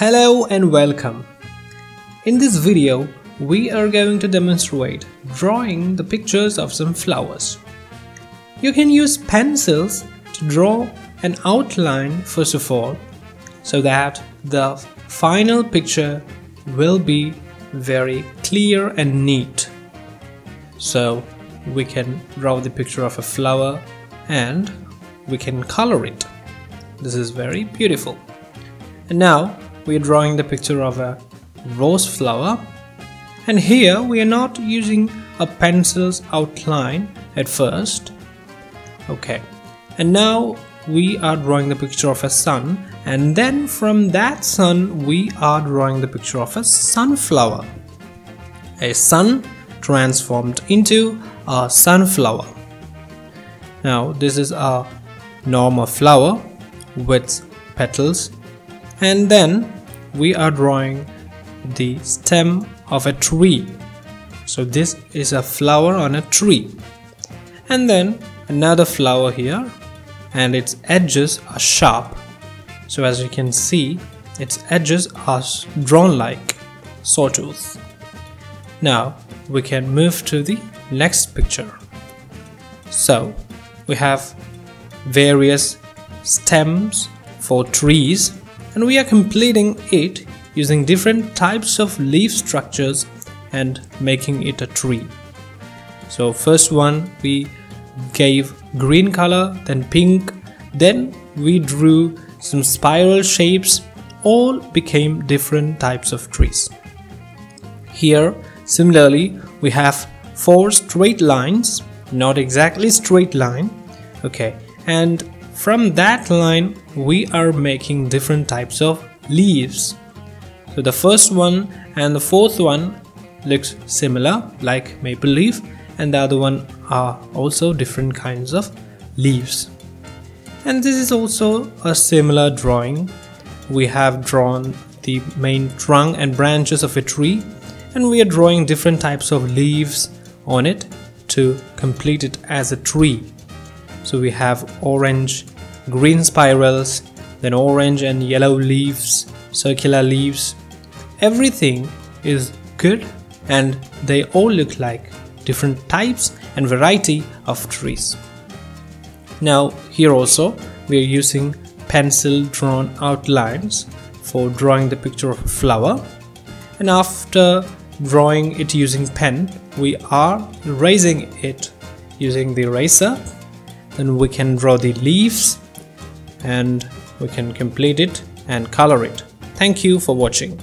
Hello and welcome. In this video, we are going to demonstrate drawing the pictures of some flowers. You can use pencils to draw an outline first of all, so that the final picture will be very clear and neat. So we can draw the picture of a flower and we can color it. This is very beautiful. And now we are drawing the picture of a rose flower, and here we are not using a pencil's outline at first. Okay, and now we are drawing the picture of a sun, and then from that sun we are drawing the picture of a sunflower. A sun transformed into a sunflower. Now this is a normal flower with petals, and then we are drawing the stem of a tree. So this is a flower on a tree, and then another flower here, and its edges are sharp. So as you can see, its edges are drawn like sawtooth. Now we can move to the next picture. So we have various stems for trees, and we are completing it using different types of leaf structures and making it a tree. So first one we gave green color, then pink, then we drew some spiral shapes. All became different types of trees. Here similarly we have 4 straight lines, not exactly straight line, okay, and from that line we are making different types of leaves. So the first one and the fourth one looks similar like maple leaf, and the other one are also different kinds of leaves. And this is also a similar drawing. We have drawn the main trunk and branches of a tree, and we are drawing different types of leaves on it to complete it as a tree. So we have orange, green spirals, then orange and yellow leaves, circular leaves. Everything is good, and they all look like different types and variety of trees. Now here also we are using pencil drawn outlines for drawing the picture of a flower, and after drawing it using pen we are erasing it using the eraser. Then we can draw the leaves and we can complete it and color it. Thank you for watching.